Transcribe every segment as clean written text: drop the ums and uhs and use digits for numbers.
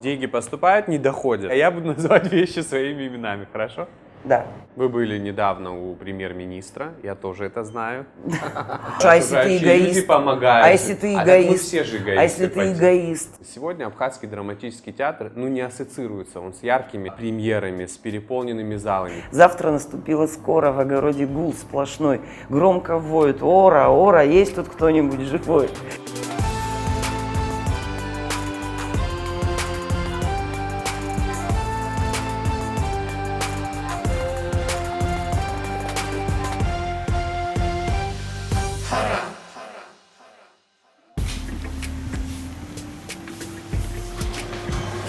Деньги поступают, не доходят. А я буду называть вещи своими именами, хорошо? Да. Вы были недавно у премьер-министра, я тоже это знаю. А если ты эгоист? Люди помогают. А если ты так эгоист? мы все же эгоисты. А если ты эгоист? Сегодня Абхазский драматический театр, не ассоциируется он с яркими премьерами, с переполненными залами. Завтра наступило скоро, в огороде гул сплошной. Громко воют: ора, ора, есть тут кто-нибудь живой?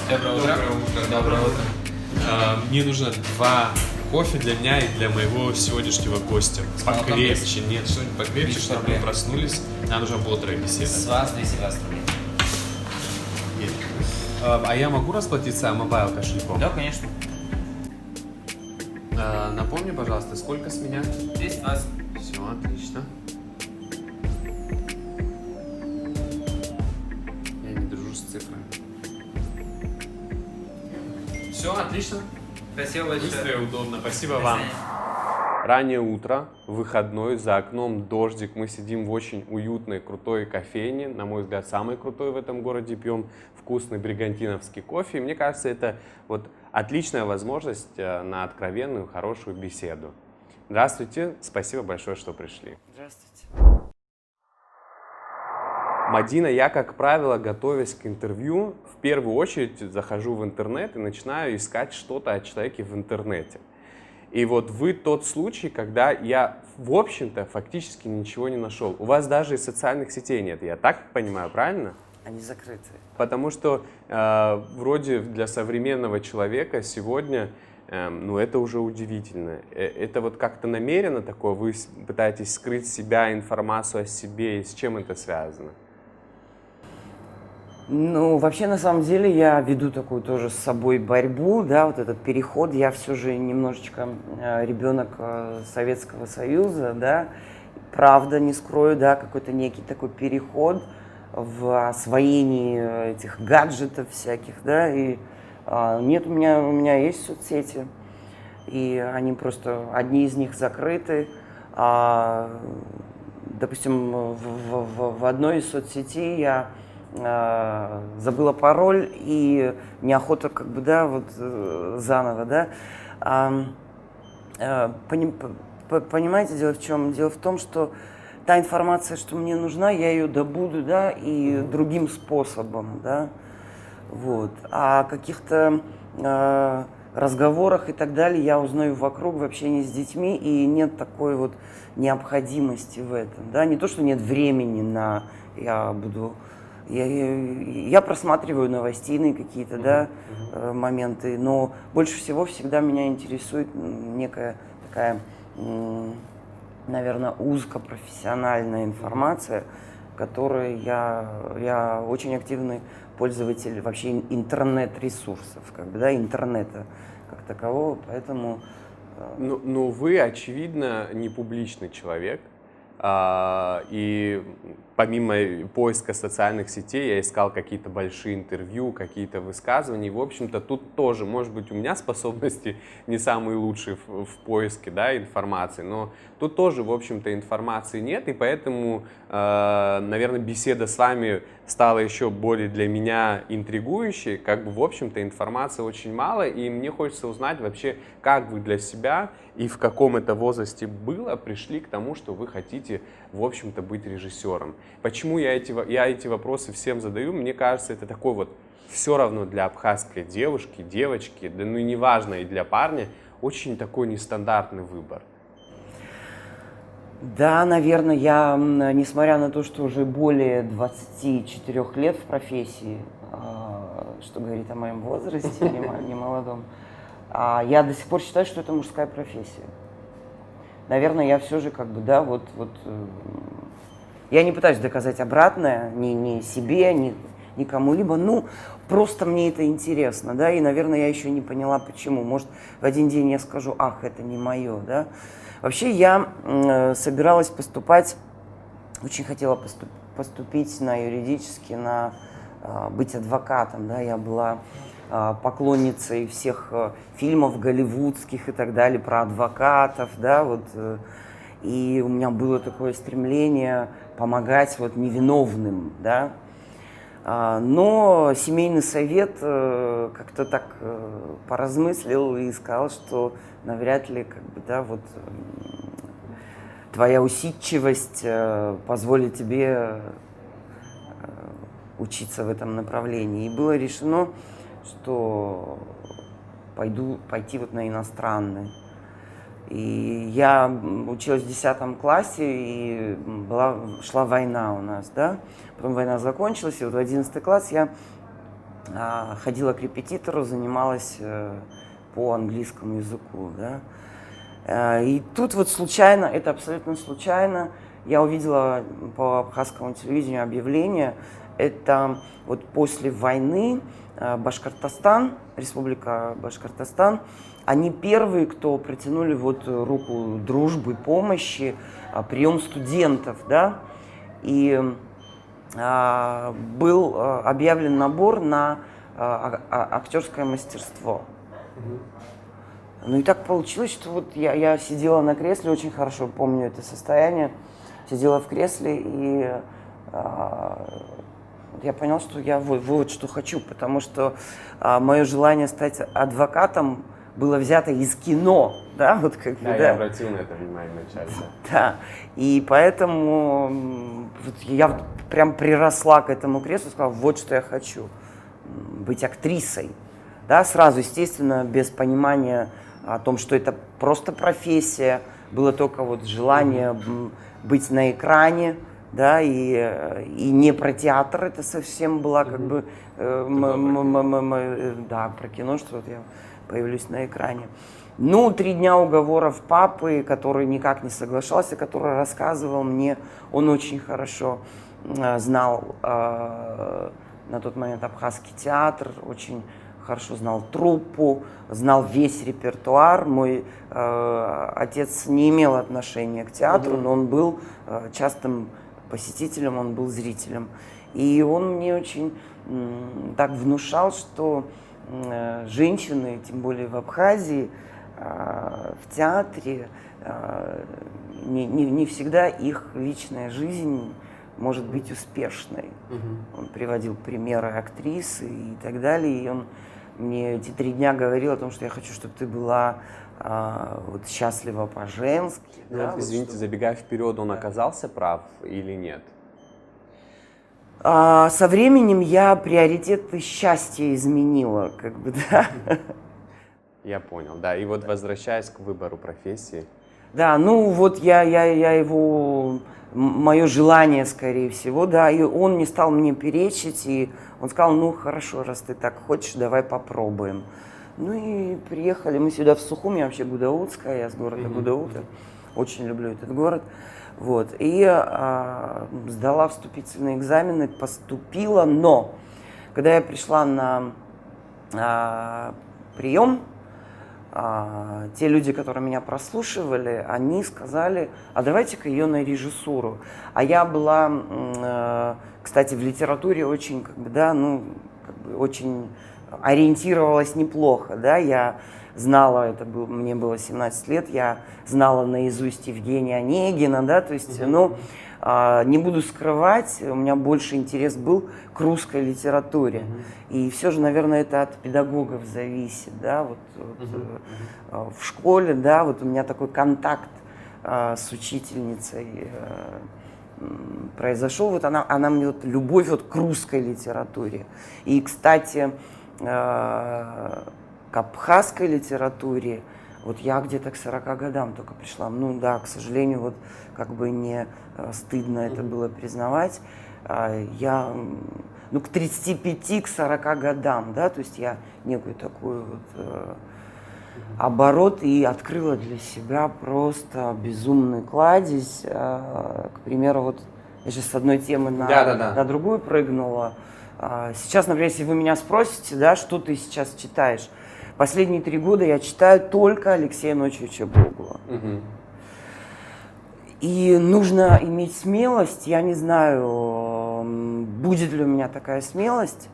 Доброе утро. Доброе утро. Мне нужно 2 кофе для меня и для моего сегодняшнего гостя. Покрепче, нет, что-нибудь покрепче, чтобы мы проснулись. Нам нужна бодрая беседа. С вас 220 рублей. А я могу расплатиться мобайл кошельком? Да, конечно. Напомни, пожалуйста, сколько с меня? 220. Все, отлично. Я не дружу с цифрами. Все, отлично. Спасибо Быстро большое. и удобно. Спасибо вам. Раннее утро, выходной, за окном дождик, мы сидим в очень уютной, крутой кофейне, на мой взгляд, самый крутой в этом городе, пьем вкусный бригантиновский кофе. И мне кажется, это отличная возможность на откровенную, хорошую беседу. Здравствуйте, спасибо большое, что пришли. Здравствуйте. Мадина, я, как правило, готовясь к интервью, в первую очередь захожу в интернет и начинаю искать что-то о человеке в интернете. И вот вы тот случай, когда я, в общем-то, фактически ничего не нашел. У вас даже и социальных сетей нет, я так понимаю, правильно? Они закрыты. Потому что вроде для современного человека сегодня, это уже удивительно. Это вот как-то намеренно такое, вы пытаетесь скрыть себя, информацию о себе, и с чем это связано? Вообще, на самом деле, я веду такую тоже с собой борьбу, да, вот этот переход. Я все же немножечко ребенок Советского Союза, да, правда, не скрою, да, какой-то некий такой переход в освоении этих гаджетов всяких, да, и нет, у меня есть соцсети, и они просто, одни из них закрыты, допустим, в одной из соцсетей я забыла пароль, и неохота заново, да. Понимаете, дело в чем? Дело в том, что та информация, что мне нужна, я ее добуду, да, и другим способом, да, вот. А о каких-то разговорах и так далее я узнаю вокруг, в общении с детьми, и нет такой вот необходимости в этом, да. Не то, что нет времени на, я просматриваю новостейные какие-то, да, моменты, но больше всего всегда меня интересует некая такая, наверное, узкопрофессиональная информация, которой я очень активный пользователь вообще интернет-ресурсов, да, интернета как такового, поэтому... Но вы, очевидно, не публичный человек. И помимо поиска социальных сетей я искал какие-то большие интервью, какие-то высказывания. И, в общем-то, тут тоже, может быть, у меня способности не самые лучшие в поиске, да, информации, но тут тоже, в общем-то, информации нет, и поэтому, наверное, беседа с вами стала еще более для меня интригующей. В общем-то, информации очень мало, и мне хочется узнать вообще, как вы для себя и в каком это возрасте было, пришли к тому, что вы хотите, в общем-то, быть режиссером. Почему я эти вопросы всем задаю? Мне кажется, это такой вот все равно для абхазской девушки, девочки, да неважно, и для парня, очень такой нестандартный выбор. Да, наверное, я, несмотря на то, что уже более 24 лет в профессии, что говорит о моем возрасте, не молодом, я до сих пор считаю, что это мужская профессия. Наверное, я все же я не пытаюсь доказать обратное ни себе, ни кому-либо, просто мне это интересно, да, и, наверное, я еще не поняла, почему. Может, в один день я скажу: ах, это не мое, да. Вообще, я собиралась поступать, очень хотела поступить на юридический, на быть адвокатом, да, я была поклонницей всех фильмов голливудских и так далее про адвокатов, да, вот, и у меня было такое стремление помогать вот невиновным, да, но семейный совет как-то так поразмыслил и сказал, что навряд ли, как бы, да, вот твоя усидчивость позволит тебе учиться в этом направлении. И было решено, что пойти вот на иностранный. И я училась в 10 классе, и шла война у нас, да. Потом война закончилась, и вот в 11 класс я ходила к репетитору, занималась по английскому языку, да. И тут вот случайно, это абсолютно случайно, я увидела по абхазскому телевидению объявление. Это вот после войны Башкортостан, Республика Башкортостан, они первые, кто протянули вот руку дружбы, помощи, прием студентов, да, и был объявлен набор на актерское мастерство. Ну и так получилось, что вот я сидела на кресле, очень хорошо помню это состояние, сидела в кресле, и я поняла, что я вот что хочу, потому что мое желание стать адвокатом было взято из кино, да, вот как бы, да. Я обратил на это внимание вначале, да. Да, и поэтому вот я прям приросла к этому креслу и сказала, вот что я хочу, быть актрисой, да, сразу, естественно, без понимания о том, что это просто профессия, было только вот желание быть на экране, да, и не про театр, это совсем была как бы, да, про кино, что вот я появлюсь на экране. Ну, 3 дня уговоров папы, который никак не соглашался, который рассказывал мне, он очень хорошо знал на тот момент абхазский театр, очень хорошо знал труппу, знал весь репертуар. Мой отец не имел отношения к театру, но он был частым посетителем, он был зрителем. И он мне очень так внушал, что женщины, тем более в Абхазии, в театре, не всегда их личная жизнь может быть успешной. Он приводил примеры актрисы и так далее, и он мне эти 3 дня говорил о том, что я хочу, чтобы ты была вот счастлива по-женски. Ну, да, извините, вот, забегая вперед, он оказался прав или нет? со временем я приоритеты счастья изменила, как бы, да. Я понял, да. И вот возвращаясь к выбору профессии. Да, ну вот я его, мое желание, скорее всего, да, и он не стал мне перечить, и он сказал, ну хорошо, раз ты так хочешь, давай попробуем. Ну и приехали мы сюда в Сухум, я вообще гудаутская, я с города Гудаута, очень люблю этот город. Вот, и сдала вступительные экзамены, поступила, но когда я пришла на прием, те люди, которые меня прослушивали, они сказали, а давайте-ка ее на режиссуру. А я была, кстати, в литературе очень, как бы, да, ну, как бы очень ориентировалась неплохо, да, я знала, мне было 17 лет, я знала наизусть Евгения Онегина, да, то есть, ну, не буду скрывать, у меня больше интерес был к русской литературе. И все же, наверное, это от педагогов зависит, да, вот в школе, да, вот у меня такой контакт с учительницей произошел, вот она мне вот любовь вот к русской литературе. И, кстати, к абхазской литературе вот я где-то к 40 годам только пришла. Ну да, к сожалению, вот как бы не стыдно это было признавать. Я, ну, к 35, к 40 годам, да, то есть я некую такую вот оборот и открыла для себя просто безумный кладезь. К примеру, вот я сейчас с одной темы на другую прыгнула. Сейчас, например, если вы меня спросите, да, что ты сейчас читаешь, последние 3 года я читаю только Алексея Ночевича Гоголя. И нужно иметь смелость, я не знаю, будет ли у меня такая смелость,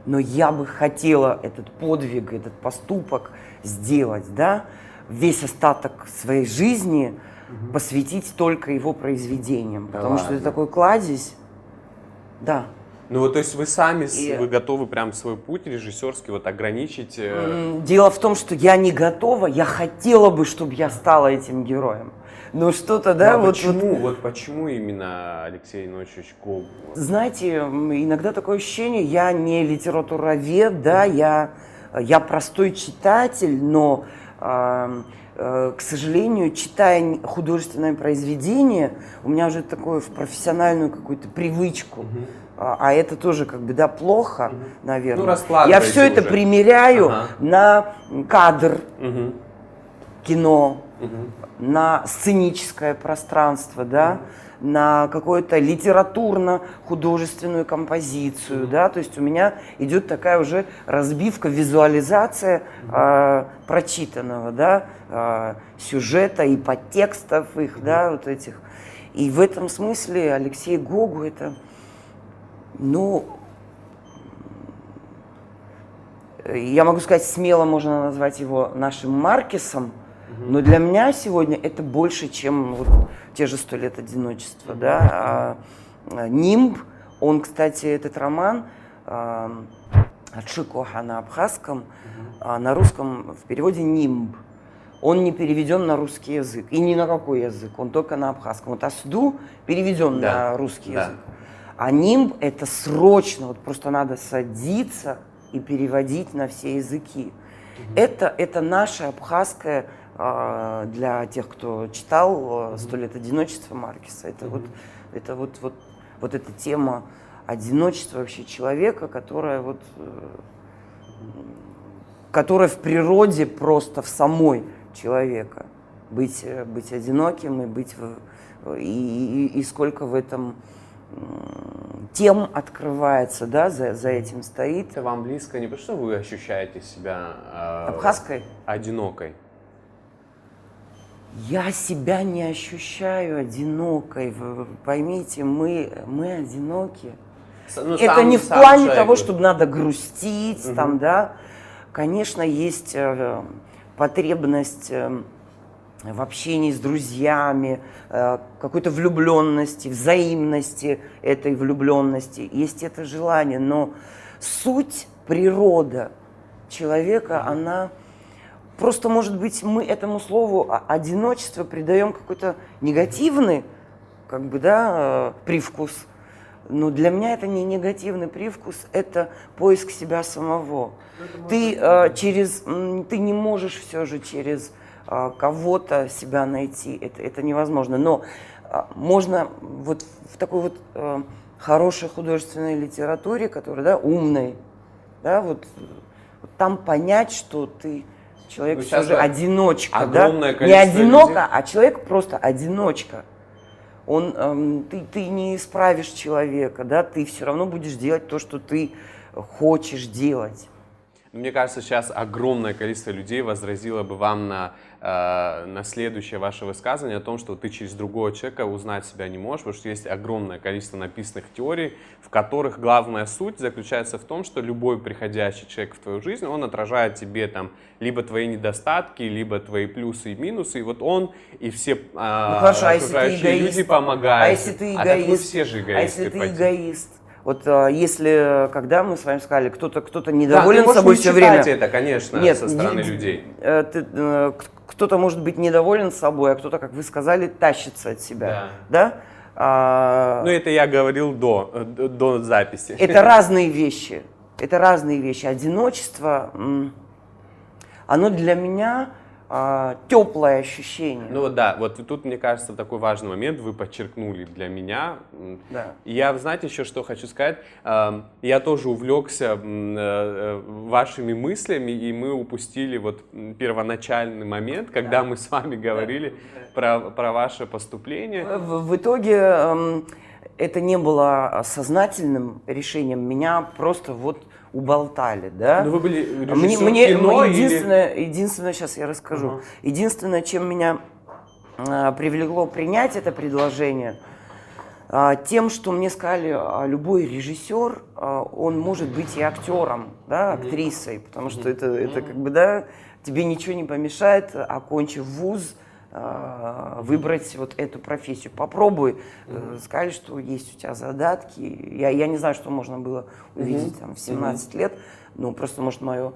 но я бы хотела этот подвиг, этот поступок сделать, да, весь остаток своей жизни посвятить только его произведениям, Да потому что ладно. это такой кладезь, да. Ну вот, то есть вы сами, И- вы готовы прям свой путь режиссерский вот ограничить? Дело в том, что я не готова, я хотела бы, чтобы я стала этим героем. Но что-то, да, а вот, почему? Вот почему именно Алексей Инонович Гогу? знаете, иногда такое ощущение, я не литературовед, да, я простой читатель, но, к сожалению, читая художественное произведение, у меня уже такое в профессиональную какую-то привычку. А это тоже как бы, да, плохо, наверное. Ну, раскладываете Я все это уже. примеряю Ага. на кадр Мгм. кино, Мгм. на сценическое пространство, да, на какую-то литературно-художественную композицию, да, то есть у меня идет такая уже разбивка, визуализация прочитанного, да, сюжета и подтекстов их, да, вот этих. И в этом смысле Алексей Гогу это, ну, я могу сказать, смело можно назвать его нашим Маркесом, но для меня сегодня это больше, чем вот те же «100 лет одиночества». Да? «Нимб», он, кстати, этот роман «Ачикоха» на абхазском, а на русском в переводе «Нимб». Он не переведен на русский язык, и ни на какой язык, он только на абхазском. Вот «Асду» переведен Да, на русский да. язык. А «Нимб» — это срочно, вот просто надо садиться и переводить на все языки. Это наше абхазское, для тех, кто читал «100 лет одиночества» Маркеса. Это вот эта тема одиночества вообще человека, которая в природе просто в самой человека. Быть одиноким и и сколько в этом тем открывается, да, за этим стоит. Это вам близко не потому, что вы ощущаете себя Абхазской? одинокой? Я себя не ощущаю одинокой. Вы поймите, мы одиноки. Ну, Это не в сам плане человек того, вот. чтобы надо грустить, там, да. Конечно, есть потребность в общении с друзьями, какой-то влюбленности, взаимности этой влюбленности. Есть это желание, но суть, природа человека, она... Просто, может быть, мы этому слову одиночество придаем какой-то негативный, как бы, да, привкус. Но для меня это не негативный привкус, это поиск себя самого. Ты не можешь все же через кого-то себя найти, это невозможно. Но можно вот в такой вот хорошей художественной литературе, которая, да, умной, да, вот там понять, что ты человек Ну, все сейчас же одиночка, да? огромное Не количество одинока, людей. а человек просто одиночка. Ты не исправишь человека, да? Ты все равно будешь делать то, что ты хочешь делать. Мне кажется, сейчас огромное количество людей возразило бы вам на следующее ваше высказывание о том, что ты через другого человека узнать себя не можешь, потому что есть огромное количество написанных теорий, в которых главная суть заключается в том, что любой приходящий человек в твою жизнь, он отражает тебе там либо твои недостатки, либо твои плюсы и минусы, и вот он и все Хорошо, а если ты окружающие эгоист? люди помогают. А если ты А так мы эгоист? все же А эгоисты. если ты Пати. эгоист? Вот если, когда мы с вами сказали, кто-то Да, недоволен ты можешь собой не все читать время. это, конечно, Нет, со стороны людей. Кто-то может быть недоволен собой, а кто-то, как вы сказали, тащится от себя. Да? Ну, это я говорил до записи. Это разные вещи. Это разные вещи. Одиночество, оно для меня теплое ощущение. Ну вот да, вот тут, мне кажется, такой важный момент вы подчеркнули для меня. Да. И я, знаете, еще что хочу сказать. Я тоже увлекся вашими мыслями, и мы упустили вот первоначальный момент, когда мы с вами говорили про ваше поступление. В итоге это не было сознательным решением, меня просто вот уболтали, да? Ну вы были режиссер кино единственное, сейчас я расскажу. Единственное, чем меня привлекло принять это предложение, Тем, что мне сказали, любой режиссер, он может быть и актером, да, актрисой, потому что это как бы, да, тебе ничего не помешает, окончив вуз, выбрать вот эту профессию. Попробуй. Сказали, что есть у тебя задатки. Я не знаю, что можно было увидеть там, в 17 лет, но просто, может, мое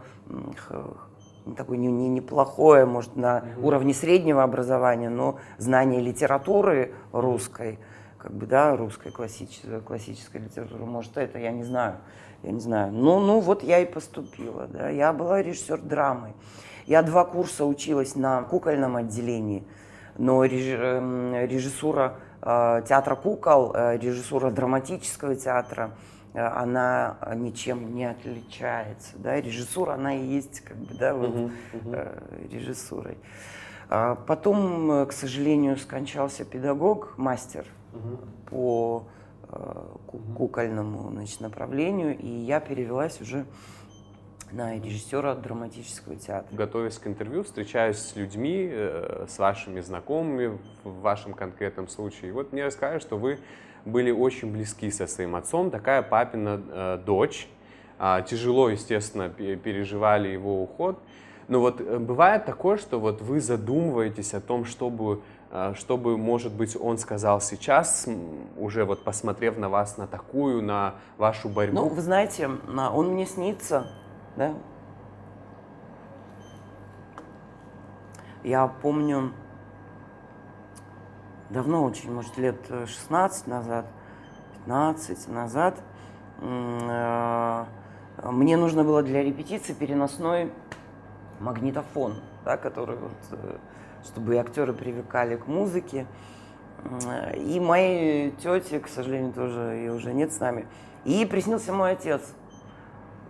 такое неплохое, может, на уровне среднего образования, но знание литературы русской, как бы, да, русской классической литературы, может, это, я не знаю. Ну, вот я и поступила, да. Я была режиссер драмы. Я 2 курса училась на кукольном отделении, но режиссура театра кукол, режиссура драматического театра, она ничем не отличается, да. Режиссура, она и есть, как бы, да, вот, режиссурой. Потом, к сожалению, скончался педагог, мастер по кукольному, значит, направлению, и я перевелась уже на режиссера драматического театра. Готовясь к интервью, встречаюсь с людьми, с вашими знакомыми в вашем конкретном случае. И вот мне рассказали, что вы были очень близки со своим отцом, такая папина дочь. Тяжело, естественно, переживали его уход. Но вот бывает такое, что вот вы задумываетесь о том, чтобы, может быть, он сказал сейчас, уже вот посмотрев на вас, на такую, на вашу борьбу. Ну, вы знаете, он мне снится, да? Я помню, давно очень, может, лет 16 назад, 15 назад, мне нужно было для репетиции переносной магнитофон, да, который вот, чтобы актеры привыкали к музыке. И моей тете, к сожалению, тоже ее уже нет с нами. И ей приснился мой отец.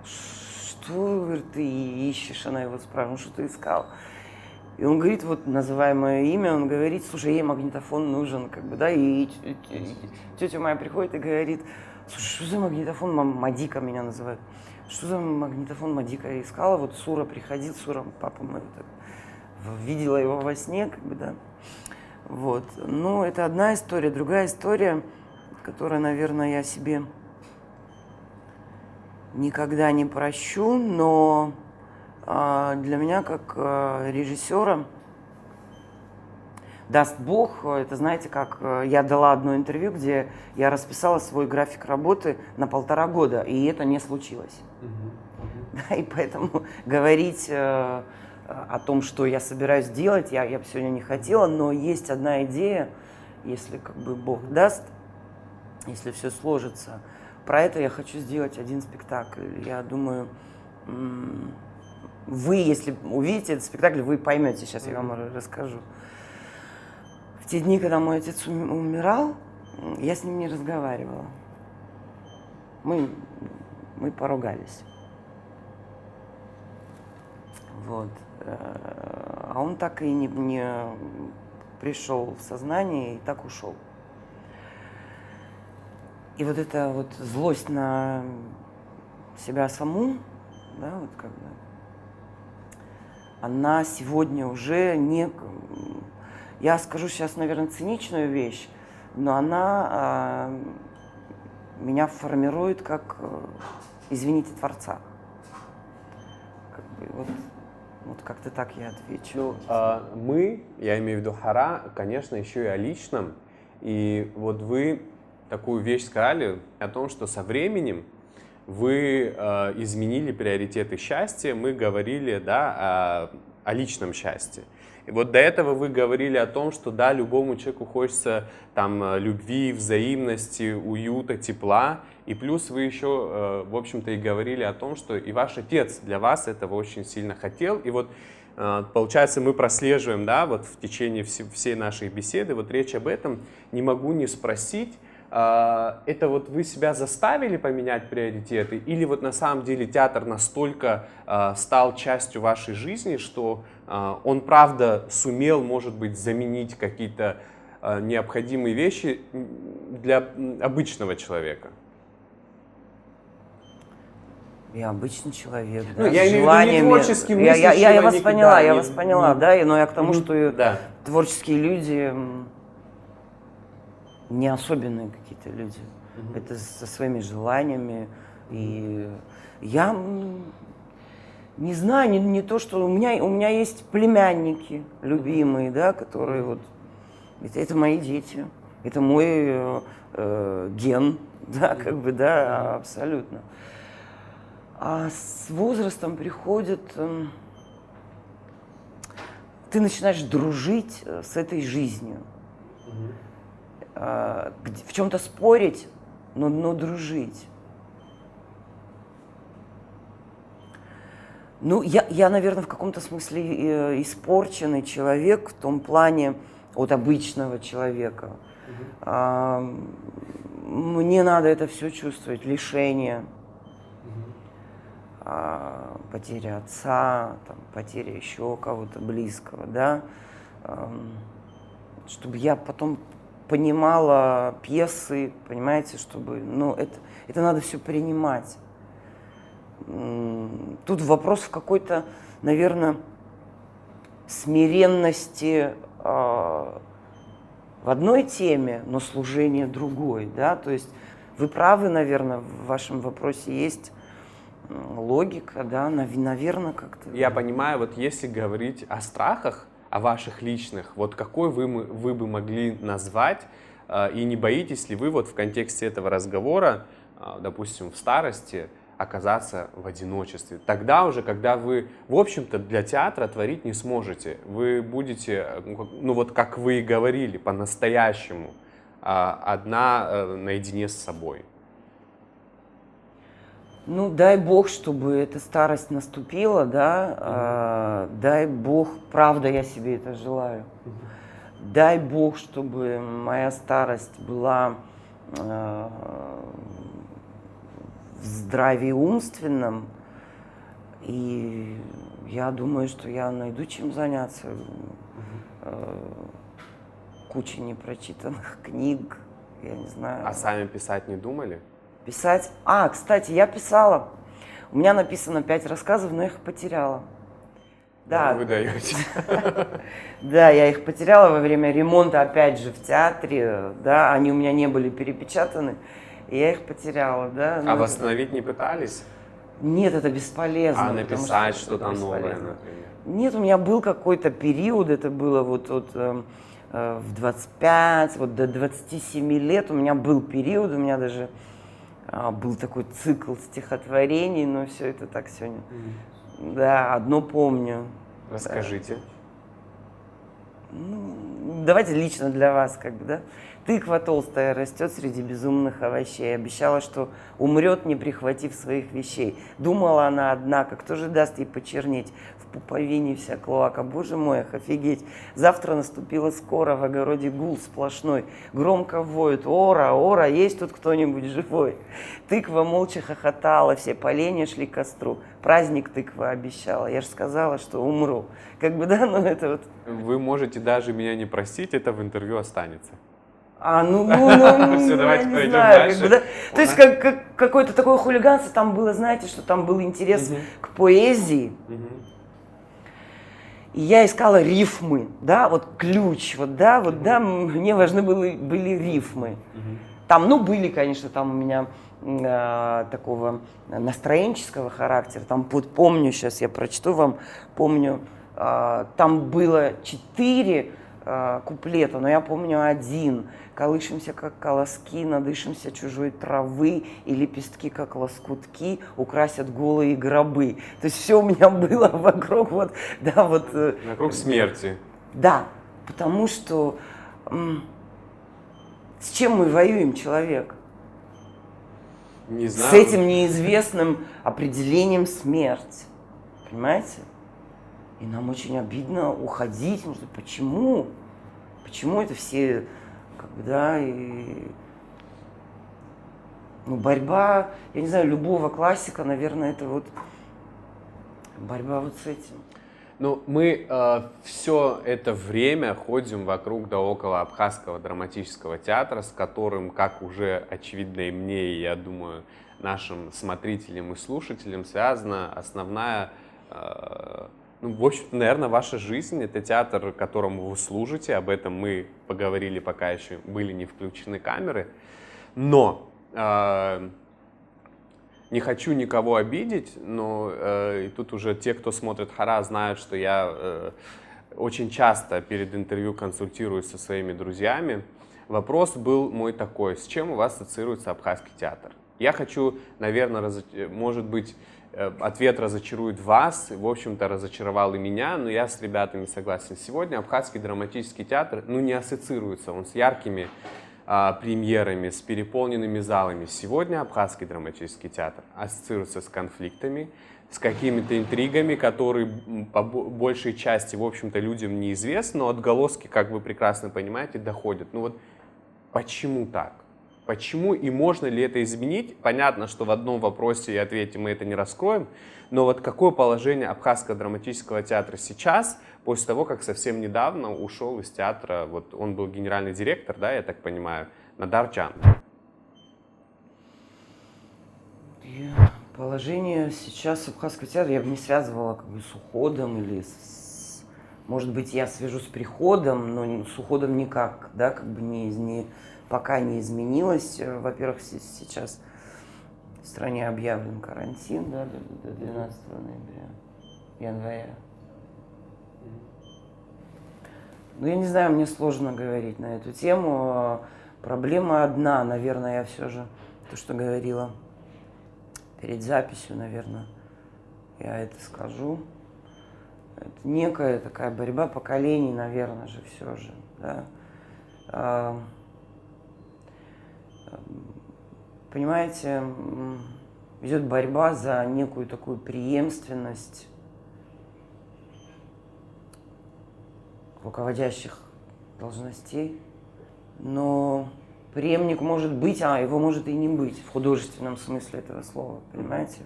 Что, говорит, ты ищешь? Она его спрашивает, ну что ты искал? И он говорит, вот называя мое имя, он говорит, слушай, ей магнитофон нужен, как бы, да, и тетя моя приходит и говорит, слушай, что за магнитофон, Мадика меня называют, что за магнитофон Мадика искала, вот Сура приходил, Сура, папа мой, так, видела его во сне, как бы, да, вот, ну, это одна история, другая история, которую, наверное, я себе никогда не прощу, но для меня, как режиссера, даст Бог, это, знаете, как я дала одно интервью, где я расписала свой график работы на 1,5 года, и это не случилось. Да, и поэтому говорить о том, что я собираюсь делать, я бы сегодня не хотела, но есть одна идея, если как бы Бог даст, если все сложится. Про это я хочу сделать один спектакль. Я думаю, вы, если увидите этот спектакль, вы поймете, сейчас я вам расскажу. В те дни, когда мой отец умирал, я с ним не разговаривала. Мы поругались. Вот. А он так и не пришел в сознание и так ушел. И вот эта вот злость на себя саму, да, вот как бы, она сегодня уже не... Я скажу сейчас, наверное, циничную вещь, но она меня формирует как, извините, Творца. Как бы, вот как-то так я отвечу. Мы, я имею в виду Хара, конечно, еще и о личном. И вот вы такую вещь сказали о том, что со временем вы изменили приоритеты счастья. Мы говорили, да, о личном счастье. И вот до этого вы говорили о том, что да, любому человеку хочется там любви, взаимности, уюта, тепла. И плюс вы еще, в общем-то, и говорили о том, что и ваш отец для вас этого очень сильно хотел. И вот, получается, мы прослеживаем, да, вот в течение всей нашей беседы, вот речь об этом, не могу не спросить, это вот вы себя заставили поменять приоритеты, или вот на самом деле театр настолько стал частью вашей жизни, что он правда сумел, может быть, заменить какие-то необходимые вещи для обычного человека? Я обычный человек, Ну, да, я с имею в виду не желаниями. творчески Я вас мыслящего поняла, никогда я не- вас поняла, да, но я к тому, что Да. творческие люди не особенные какие-то люди. Это со своими желаниями. И я не знаю, не то, что у меня есть племянники любимые, да, которые вот это мои дети, это мой ген, да, как бы, да, абсолютно. А с возрастом приходит, ты начинаешь дружить с этой жизнью, в чем-то спорить, но дружить. Ну, я, наверное, в каком-то смысле испорченный человек в том плане от обычного человека. Мне надо это все чувствовать, лишение, потеря отца, там, потеря еще кого-то близкого, да, чтобы я потом понимала пьесы, понимаете, чтобы, ну, это надо все принимать. Тут вопрос в какой-то, наверное, смиренности в одной теме, но служение другой, да, то есть вы правы, наверное, в вашем вопросе есть логика, да, наверное, как-то. Я понимаю, вот если говорить о страхах, о ваших личных, вот какой вы бы могли назвать, и не боитесь ли вы вот в контексте этого разговора, допустим, в старости, оказаться в одиночестве. Тогда уже, когда вы, в общем-то, для театра творить не сможете, вы будете, ну вот как вы и говорили, по-настоящему, одна наедине с собой. Ну, дай Бог, чтобы эта старость наступила, да, дай Бог, правда, я себе это желаю. Дай Бог, чтобы моя старость была в здравии умственном, и я думаю, что я найду чем заняться. Куча непрочитанных книг, я не знаю. А сами писать не думали? Писать? Кстати, я писала. У меня написано 5 рассказов, но я их потеряла. Да. Вы даете. Да, я их потеряла во время ремонта, опять же, в театре, да, они у меня не были перепечатаны. И я их потеряла, да. А восстановить не пытались? Нет, это бесполезно. А написать что-то новое, например? Нет, у меня был какой-то период, это было вот в 25, вот до 27 лет у меня был период, у меня даже был такой цикл стихотворений, но все это так сегодня. Да, одно помню. Расскажите. Ну, давайте лично для вас, как бы, да. Тыква толстая растет среди безумных овощей. Обещала, что умрет, не прихватив своих вещей. Думала она, однако, кто же даст ей почернеть? В пуповине вся клоака. Боже мой, ах, офигеть. Завтра наступило скоро, в огороде гул сплошной. Громко воют: ора, ора, есть тут кто-нибудь живой? Тыква молча хохотала, все поленья шли к костру. Праздник тыква обещала. Я же сказала, что умру. Как бы, да, ну это вот. Вы можете даже меня не простить, это в интервью останется. Все, давайте не пойдем знаю, дальше. как бы, да? То есть какое-то такое хулиганство там было, знаете, что там был интерес к поэзии. И я искала рифмы, да, вот ключ, вот, да, мне важны были рифмы. Там, ну, были, конечно, там у меня такого настроенческого характера, там, вот помню, сейчас я прочту вам, помню, там было 4 куплета, но я помню 1. Колышемся, как колоски, надышимся чужой травы, и лепестки, как лоскутки, украсят голые гробы. То есть все у меня было вокруг, вот, да, вот. Вокруг смерти. Да, потому что с чем мы воюем, человек? Не знаю. С этим неизвестным определением смерти. Понимаете? И нам очень обидно уходить. Почему? Почему это все, как бы, да, и... Ну, борьба, я не знаю, любого классика, наверное, это вот борьба вот с этим. Ну, мы все это время ходим вокруг да около Абхазского драматического театра, с которым, как уже очевидно и мне, и, я думаю, нашим смотрителям и слушателям, связана основная Ну, в общем, наверное, ваша жизнь — это театр, которому вы служите. Об этом мы поговорили, пока еще были не включены камеры. Но не хочу никого обидеть, но и тут уже те, кто смотрит «Хара», знают, что я очень часто перед интервью консультируюсь со своими друзьями. Вопрос был мой такой: с чем у вас ассоциируется Абхазский театр? Я хочу, наверное, может быть, ответ разочарует вас, в общем-то, разочаровал и меня, но я с ребятами согласен. Сегодня Абхазский драматический театр, не ассоциируется он с яркими премьерами, с переполненными залами. Сегодня Абхазский драматический театр ассоциируется с конфликтами, с какими-то интригами, которые по большей части, в общем-то, людям неизвестны, но отголоски, как вы прекрасно понимаете, доходят. Почему так? Почему и можно ли это изменить? Понятно, что в одном вопросе и ответе мы это не раскроем, но какое положение Абхазского драматического театра сейчас, после того, как совсем недавно ушел из театра, он был генеральный директор, да, я так понимаю, Надар Джан? Положение сейчас Абхазского театра я бы не связывала с уходом или может быть, я свяжу с приходом, но с уходом никак, да, пока не изменилось. Во-первых, сейчас в стране объявлен карантин, да, до 12 января. Я не знаю, мне сложно говорить на эту тему. Проблема одна, наверное, я все же, то, что говорила перед записью, наверное, я это скажу. Это некая такая борьба поколений, наверное же, все же, да. Понимаете, идет борьба за некую такую преемственность руководящих должностей, но преемник может быть, а его может и не быть в художественном смысле этого слова, понимаете?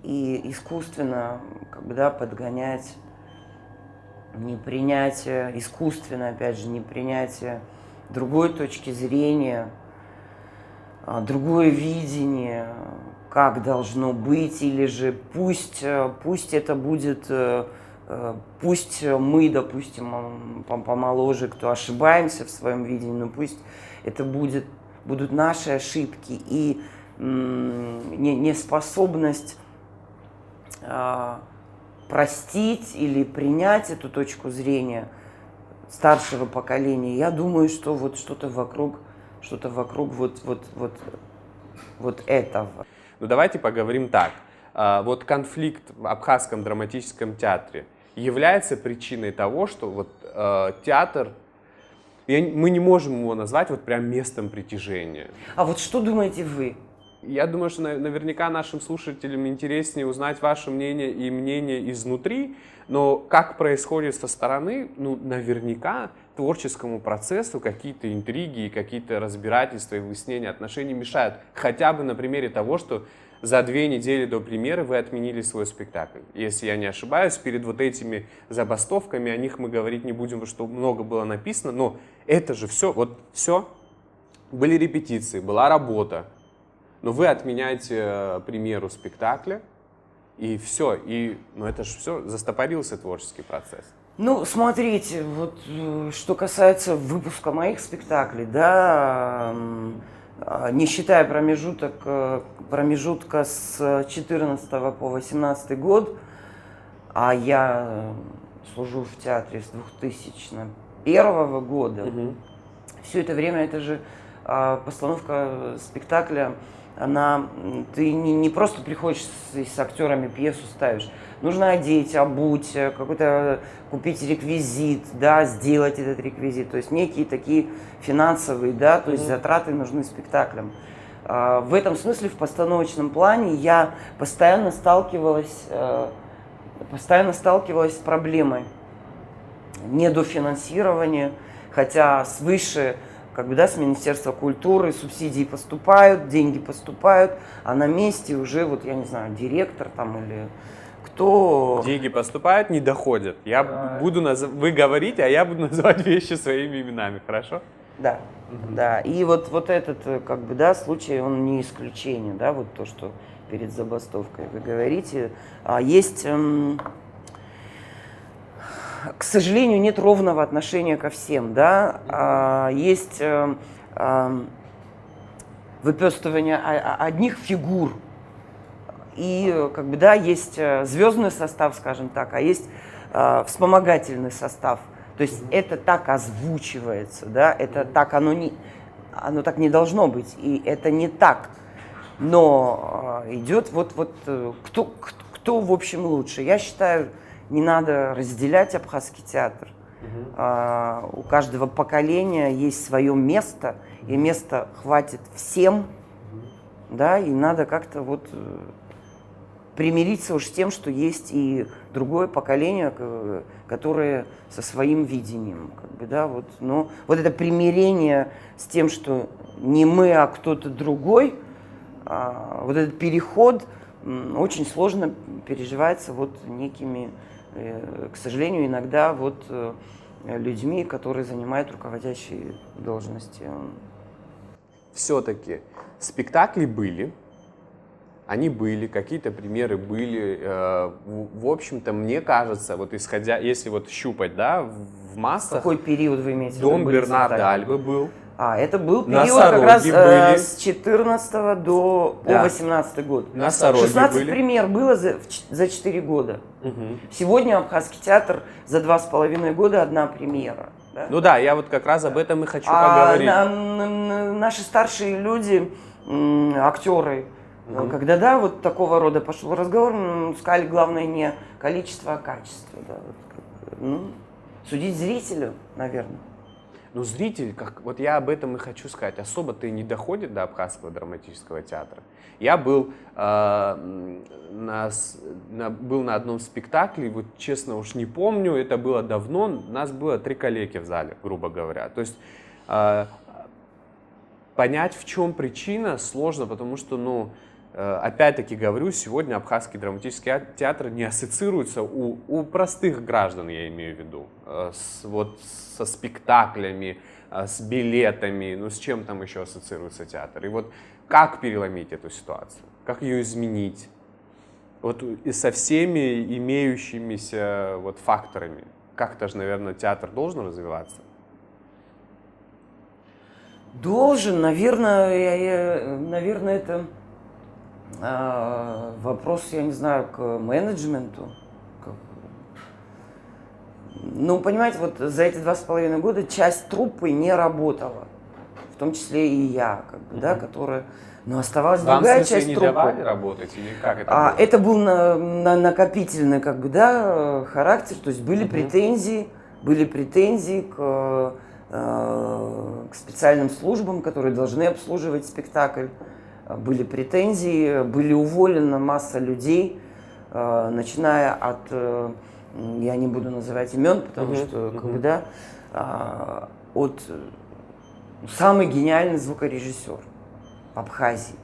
И искусственно, подгонять непринятие, искусственно, опять же, непринятие другой точки зрения, другое видение, как должно быть, или же пусть это будет, пусть мы, допустим, помоложе, кто ошибаемся в своем видении, но пусть это будут наши ошибки и неспособность простить или принять эту точку зрения старшего поколения. Я думаю, что что-то вокруг этого. Давайте поговорим так. Конфликт в Абхазском драматическом театре является причиной того, что театр, мы не можем его назвать прям местом притяжения. А что думаете вы? Я думаю, что наверняка нашим слушателям интереснее узнать ваше мнение и мнение изнутри, но как происходит со стороны, наверняка творческому процессу какие-то интриги, какие-то разбирательства и выяснения отношений мешают. Хотя бы на примере того, что за 2 недели до премьеры вы отменили свой спектакль. Если я не ошибаюсь, перед этими забастовками, о них мы говорить не будем, что много было написано, но это же все, все. Были репетиции, была работа. Но вы отменяете премьеру спектакля, и все. Это же все, застопорился творческий процесс. Смотрите, что касается выпуска моих спектаклей, да, не считая промежутка с 14 по 18 год, а я служу в театре с 2001 года, все это время, это же постановка спектакля, ты не просто приходишь с актерами, пьесу ставишь. Нужно одеть, обуть, купить реквизит, да, сделать этот реквизит. То есть некие такие финансовые, да, то есть затраты нужны спектаклям. В этом смысле, в постановочном плане, я постоянно сталкивалась с проблемой недофинансирования, хотя свыше с Министерства культуры субсидии поступают, деньги поступают, а на месте уже, я не знаю, директор или кто... Деньги поступают, не доходят. Вы говорите, а я буду называть вещи своими именами, хорошо? Да, да. И этот, случай, он не исключение, да, то, что перед забастовкой, вы говорите. Есть, к сожалению, нет ровного отношения ко всем, да. Есть выпестывание одних фигур. И как бы, да, есть звездный состав, скажем так, а есть вспомогательный состав. То есть это так озвучивается, да, это так оно так не должно быть, и это не так. Но идет кто в общем лучше. Я считаю, не надо разделять Абхазский театр. У каждого поколения есть свое место, и места хватит всем, да, и надо как-то примириться уж с тем, что есть и другое поколение, которое со своим видением, как бы, да, но это примирение с тем, что не мы, а кто-то другой, этот переход очень сложно переживается некими, к сожалению, иногда людьми, которые занимают руководящие должности. Все-таки спектакли были. Они были, какие-то примеры были. В общем-то, мне кажется, исходя, если щупать, да, в массах... Какой период вы имеете? Дом Бернарда Альбы был. Это был период как раз с 14 до 18 год. Носороги 16 были. премьер было за 4 года. Угу. Сегодня Абхазский театр за 2,5 года одна премьера. Да? Ну да, я как раз об этом и хочу поговорить. Наши старшие люди, актеры, когда такого рода пошел разговор, сказали, главное не количество, а качество. Да, судить зрителю, наверное. Но зритель, я об этом и хочу сказать, особо-то и не доходит до Абхазского драматического театра. Я был на одном спектакле, честно уж не помню, это было давно, нас было 3 коллеги в зале, грубо говоря. То есть понять, в чем причина, сложно, потому что, опять-таки говорю, сегодня Абхазский драматический театр не ассоциируется у простых граждан, я имею в виду, со спектаклями, с билетами, с чем там еще ассоциируется театр. И как переломить эту ситуацию, как ее изменить, и со всеми имеющимися факторами. Как-то же, наверное, театр должен развиваться. Должен, наверное, это вопрос, я не знаю, к менеджменту. Понимаете, за эти 2,5 года часть труппы не работала, в том числе и я, да, которая, оставалась другая часть труппы. Вам, в смысле, не давали работать или как это было? Это был накопительный, характер, то есть были претензии к специальным службам, которые должны обслуживать спектакль. Были претензии, были уволены масса людей, начиная от, я не буду называть имен, потому что, от самый гениальный звукорежиссер Абхазии,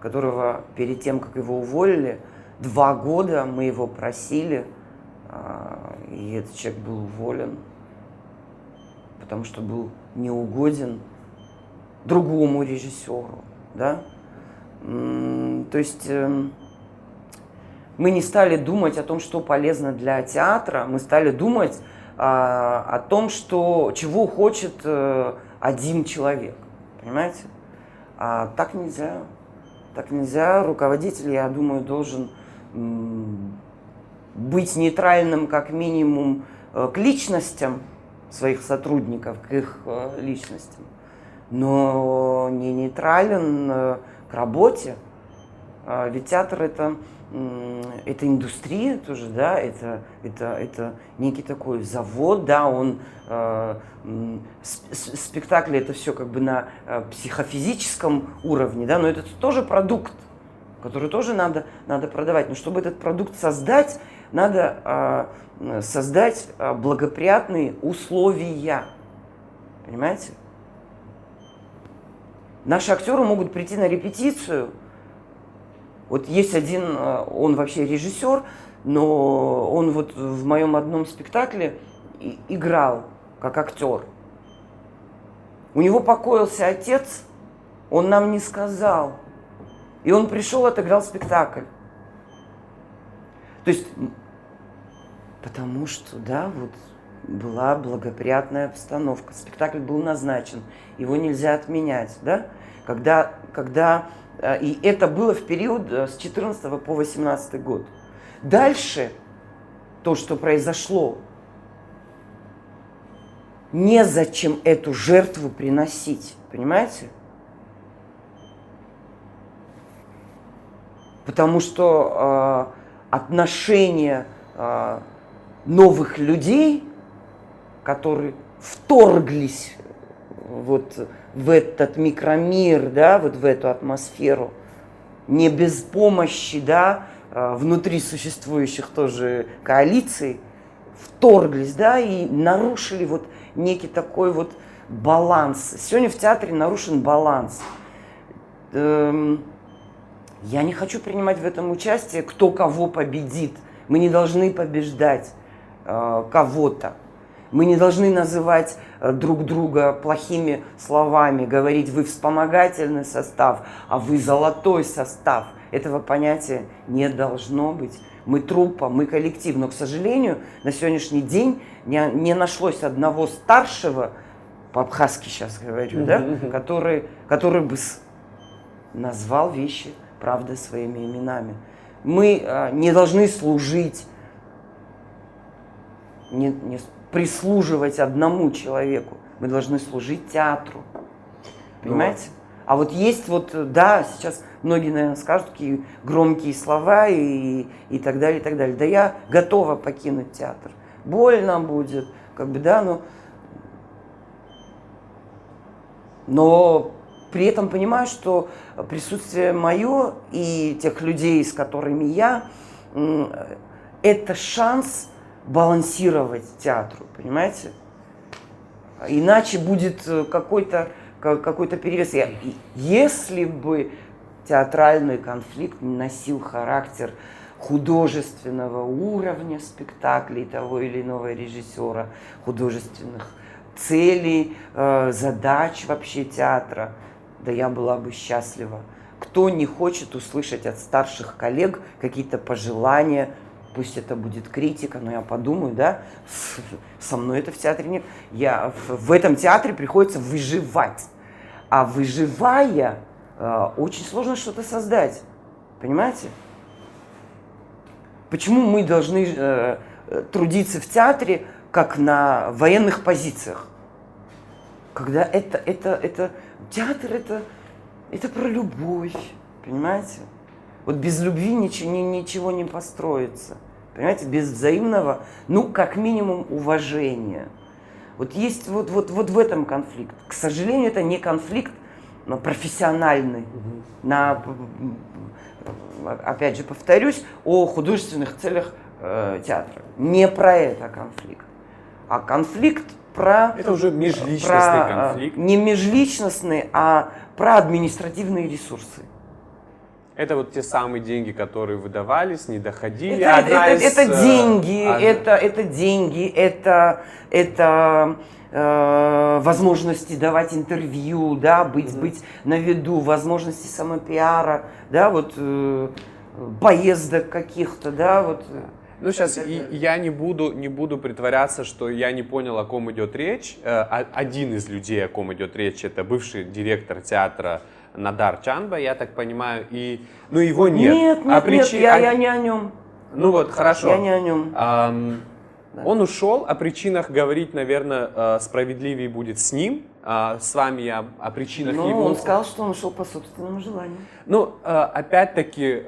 которого перед тем, как его уволили, 2 года мы его просили, и этот человек был уволен, потому что был неугоден другому режиссеру, да? То есть мы не стали думать о том, что полезно для театра, мы стали думать о том, чего хочет один человек, понимаете? А так нельзя. Так нельзя. Руководитель, я думаю, должен быть нейтральным как минимум к личностям своих сотрудников, к их личностям, но не нейтрален к работе. Ведь театр это индустрия тоже, да, это некий такой завод, да, спектакли это все на психофизическом уровне, да, но это тоже продукт, который тоже надо продавать. Но чтобы этот продукт создать, надо создать благоприятные условия, понимаете? Наши актеры могут прийти на репетицию. Есть один, он вообще режиссер, но он в моем одном спектакле играл как актер. У него покоился отец, он нам не сказал. И он пришел, отыграл спектакль. То есть, потому что, да, вот была благоприятная обстановка. Спектакль был назначен, его нельзя отменять, да? И это было в период с 14 по 18 год. Дальше то, что произошло, незачем эту жертву приносить, понимаете? Потому что отношение новых людей, которые вторглись вот в этот микромир, да, вот в эту атмосферу, не без помощи, да, внутри существующих тоже коалиций, вторглись, да, и нарушили вот некий такой вот баланс. Сегодня в театре нарушен баланс. Я не хочу принимать в этом участие, кто кого победит. Мы не должны побеждать кого-то. Мы не должны называть друг друга плохими словами, говорить, вы вспомогательный состав, а вы золотой состав. Этого понятия не должно быть. Мы труппа, мы коллектив. Но, к сожалению, на сегодняшний день не нашлось одного старшего, по-абхазски сейчас говорю, да, который бы назвал вещи правдой своими именами. Мы не должны служить, не прислуживать одному человеку. Мы должны служить театру. Понимаете? А вот есть вот, да, сейчас многие, наверное, скажут такие громкие слова и так далее, и так далее. Да я готова покинуть театр. Больно будет, как бы, да, но при этом понимаю, что присутствие мое и тех людей, с которыми я, это шанс балансировать театру, понимаете? Иначе будет какой-то перевес. Если бы театральный конфликт носил характер художественного уровня спектаклей того или иного режиссера, художественных целей, задач вообще театра, да я была бы счастлива. Кто не хочет услышать от старших коллег какие-то пожелания, пусть это будет критика, но я подумаю, да, со мной это в театре нет. В этом театре приходится выживать. А выживая, очень сложно что-то создать. Понимаете? Почему мы должны трудиться в театре, как на военных позициях? Когда театр это про любовь, понимаете? Вот без любви ничего не построится. Понимаете, без взаимного, как минимум, уважения. Вот есть вот в этом конфликт. К сожалению, это не конфликт, но профессиональный. Опять же, повторюсь, о художественных целях театра. Не про это конфликт. А конфликт про... Это уже межличностный конфликт. Не межличностный, а про административные ресурсы. Это вот те самые деньги, которые выдавались, не доходили. Это деньги, это возможности давать интервью, да, быть на виду, возможности самопиара, да, вот поездок каких-то, да, вот. Ну, сейчас я не буду притворяться, что я не понял, о ком идет речь. Один из людей, о ком идет речь, это бывший директор театра Надар Чанба, я так понимаю, его нет. Нет, я не о нем. Ну вот, хорошо. Я не о нем. Он ушел, о причинах говорить, наверное, справедливее будет с ним. С вами я о причинах его... Он сказал, что он ушел по собственному желанию. Опять-таки,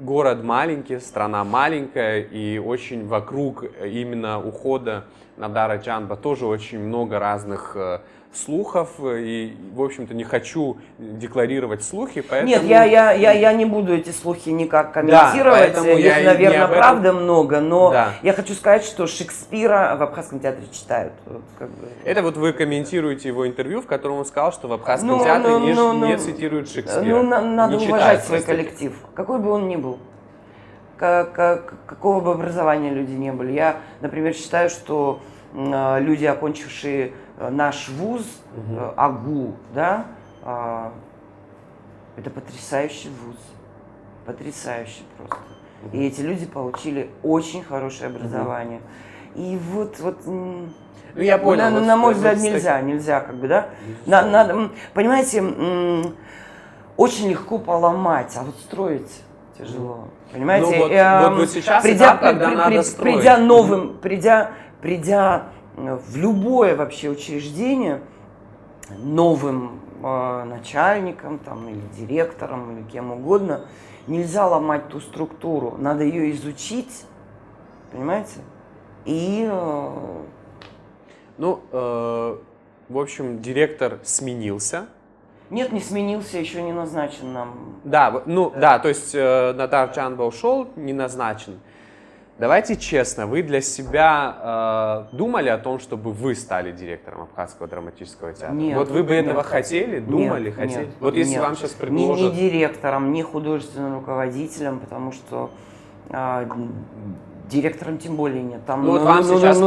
город маленький, страна маленькая, и очень вокруг именно ухода Надара Чанба тоже очень много разных слухов, и, в общем-то, не хочу декларировать слухи, поэтому... Нет, я не буду эти слухи никак комментировать, их, наверное, правда много, но я хочу сказать, что Шекспира в Абхазском театре читают. Это вот вы комментируете его интервью, в котором он сказал, что в Абхазском театре не цитируют Шекспира. Надо уважать свой коллектив, какой бы он ни был. Какого бы образования люди не были. Я, например, считаю, что люди, окончившие наш вуз, АГУ, да, Это потрясающий вуз. Потрясающий просто. И эти люди получили очень хорошее образование. И вот я понял. на мой взгляд, нельзя, как бы, да? Надо, понимаете, очень легко поломать, а вот строить тяжело. Понимаете? Вот сейчас этап, когда надо строить. Придя в любое вообще учреждение новым начальником там, или директором, или кем угодно, нельзя ломать ту структуру, надо ее изучить, понимаете? И... в общем, директор сменился. Нет, не сменился, еще не назначен нам. Да, то есть Натар Чанба ушел, не назначен. Давайте честно, вы для себя думали о том, чтобы вы стали директором Абхазского драматического театра? Нет. Вот вы бы этого хотели, думали, хотели? Нет, Вот если нет. вам сейчас предложат... Ни директором, ни художественным руководителем, потому что директором тем более нет. Там вам сейчас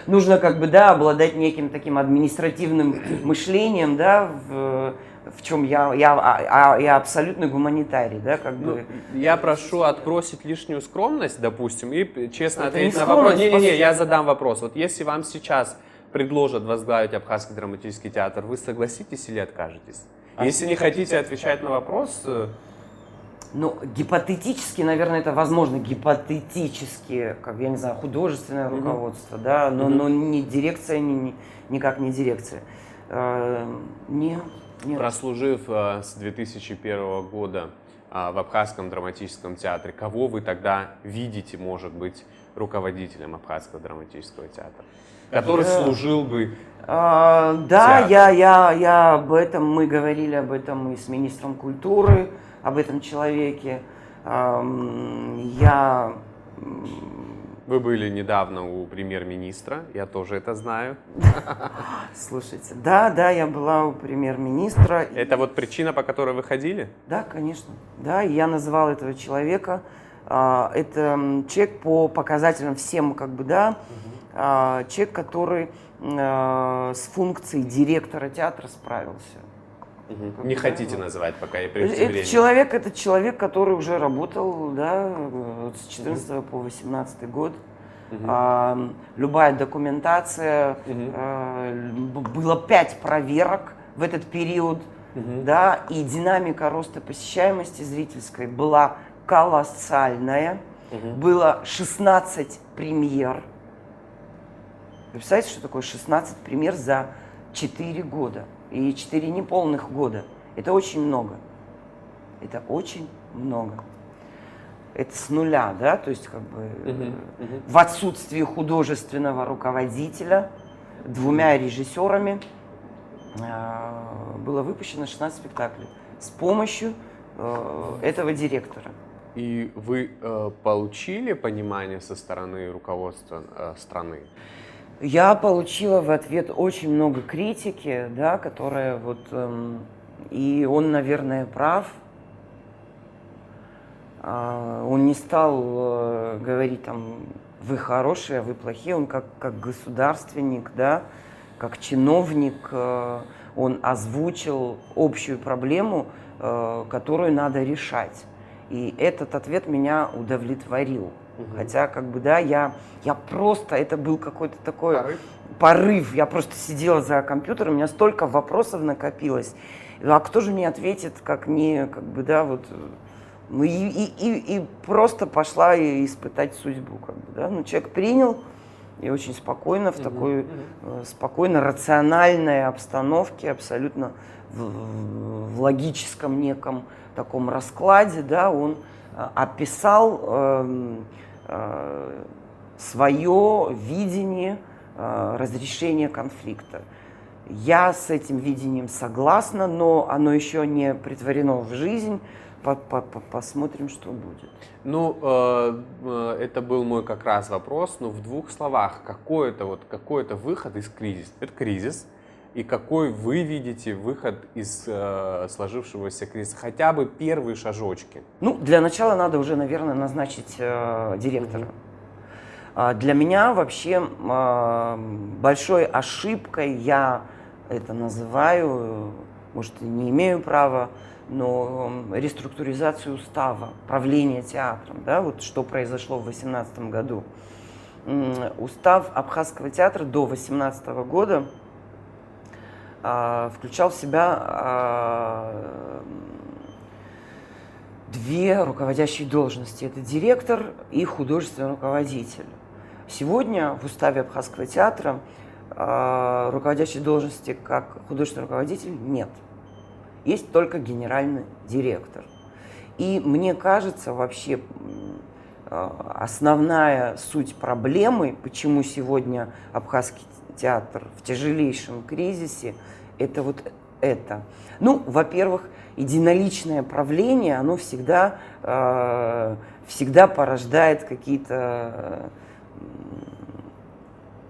нужно как бы, да, обладать неким таким административным мышлением, да, в чем я абсолютно гуманитарий, да, как бы. Я прошу отбросить лишнюю скромность, допустим, и честно Это ответить не на вопрос. скромность, Я задам вопрос. Вот если вам сейчас предложат возглавить Абхазский драматический театр, вы согласитесь или откажетесь? Если не хотите отвечать на вопрос... Гипотетически, наверное, это возможно, гипотетически, как, я не знаю, художественное руководство, да, но не дирекция, никак не дирекция. Нет. Прослужив с 2001 года в Абхазском драматическом театре, кого вы тогда видите, может быть, руководителем Абхазского драматического театра, который служил бы Да, я об этом, мы говорили об этом и с министром культуры, об этом человеке. Вы были недавно у премьер-министра, я тоже это знаю. Слушайте, да, я была у премьер-министра. Это вот причина, по которой вы ходили? Да, конечно. Да, я называл этого человека. Это человек по показателям всем, как бы, да, человек, который с функцией директора театра справился. Не хотите называть пока, я преждевременно. Это человек, который уже работал, да, с 14 по 18 год. Любая документация, было 5 проверок в этот период, да, и динамика роста посещаемости зрительской была колоссальная. Было 16 премьер. Вы представляете, что такое 16 премьер за 4 года? И 4 неполных года. Это очень много. Это очень много. Это с нуля, да, то есть как бы в отсутствии художественного руководителя, 2 режиссерами было выпущено 16 спектаклей с помощью этого директора. И вы получили понимание со стороны руководства страны? Я получила в ответ очень много критики, да, которая вот, и он, наверное, прав. Он не стал говорить там, вы хорошие, а вы плохие. Он как государственник, да, как чиновник, он озвучил общую проблему, которую надо решать. И этот ответ меня удовлетворил. Хотя, как бы, да, я просто, это был какой-то такой порыв. Я просто сидела за компьютером, у меня столько вопросов накопилось. А кто же мне ответит, как не, как бы, да, вот. Ну и просто пошла испытать судьбу, как бы, да. Ну, человек принял, и очень спокойно, в такой спокойно рациональной обстановке, абсолютно в логическом неком таком раскладе, да, он описал свое видение разрешения конфликта. Я с этим видением согласна, но оно еще не претворено в жизнь. Посмотрим, что будет. Ну, это был мой как раз вопрос, но в 2 словах, какой-то выход из кризиса. Это кризис. И какой вы видите выход из сложившегося кризиса? Хотя бы первые шажочки. Ну, для начала надо уже, наверное, назначить директора. Для меня вообще большой ошибкой, я это называю, может, и не имею права, но реструктуризацию устава, правления театром, да, вот что произошло в 2018 году. Устав Абхазского театра до 2018 года включал в себя две руководящие должности. Это директор и художественный руководитель. Сегодня в уставе Абхазского театра руководящей должности как художественный руководитель нет. Есть только генеральный директор. И мне кажется, вообще основная суть проблемы, почему сегодня Абхазский театр в тяжелейшем кризисе, это вот это. Ну, во-первых, единоличное правление, оно всегда порождает какие-то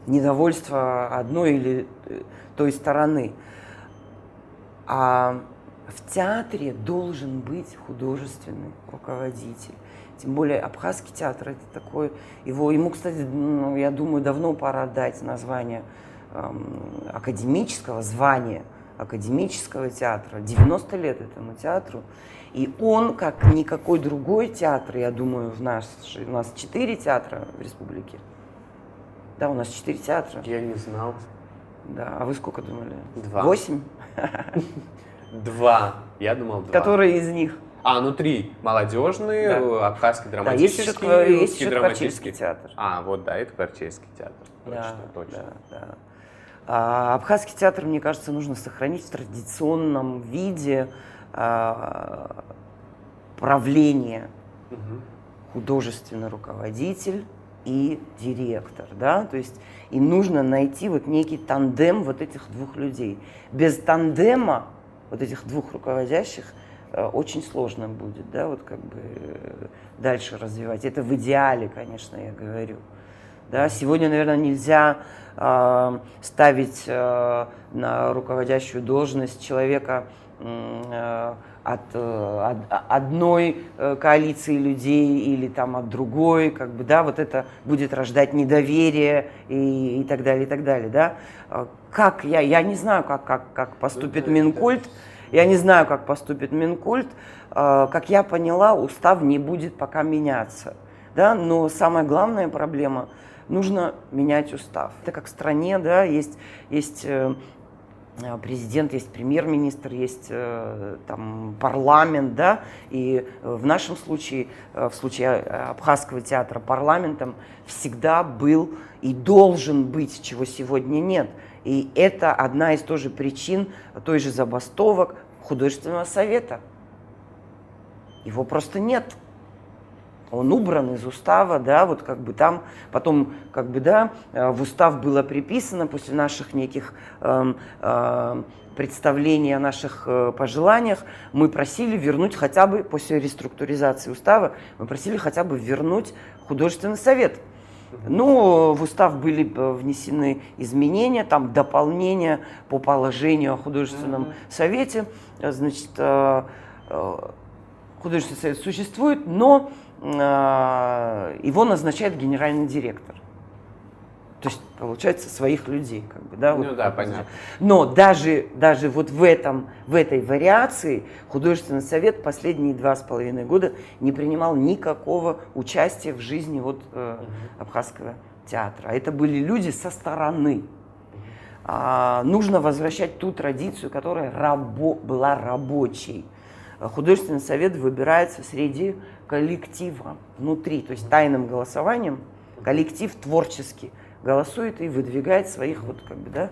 недовольства одной или той стороны. А в театре должен быть художественный руководитель. Тем более Абхазский театр — это такой, ему, кстати, я думаю, давно пора дать название академического, звания академического театра. 90 лет этому театру. И он, как никакой другой театр, я думаю, у нас 4 театра в республике. Да, у нас 4 театра. Я не знал. Да, а вы сколько думали? 2. 8? 2. Я думал 2. Которые из них? 3. Молодежный, Да. Абхазский Да, есть драматический, еще русский Творческий театр. Вот, да, это Творческий театр. Точно. Да. Абхазский театр, мне кажется, нужно сохранить в традиционном виде правления. Художественный руководитель и директор, да, то есть им нужно найти вот некий тандем вот этих двух людей. Без тандема вот этих двух руководящих очень сложно будет, да, вот как бы дальше развивать. Это в идеале, конечно, я говорю. Да, сегодня, наверное, нельзя ставить на руководящую должность человека от одной коалиции людей или там от другой, как бы, да, вот это будет рождать недоверие и так далее, да. Как я не знаю, как поступит Минкульт, как я поняла, устав не будет пока меняться, да, но самая главная проблема — нужно менять устав. Это как в стране, да, есть президент, есть премьер-министр, есть там парламент, да, и в нашем случае, в случае Абхазского театра, парламентом всегда был и должен быть, чего сегодня нет. И это одна из тоже причин той же забастовок художественного совета. Его просто нет. Он убран из устава, да, вот как бы там, потом, как бы, да, в устав было приписано после наших неких представлений о наших пожеланиях, мы просили вернуть хотя бы, после реструктуризации устава, мы просили хотя бы вернуть художественный совет. Но в устав были внесены изменения, там дополнения по положению о художественном совете, значит, художественный совет существует, но его назначает генеральный директор. То есть, получается, своих людей, как бы, да? Ну да, понятно. Но даже вот в этой вариации художественный совет последние 2,5 года не принимал никакого участия в жизни вот Абхазского театра. Это были люди со стороны. Нужно возвращать ту традицию, которая была рабочей. Художественный совет выбирается среди коллектива внутри, то есть тайным голосованием коллектив творчески голосует и выдвигает своих вот как бы, да,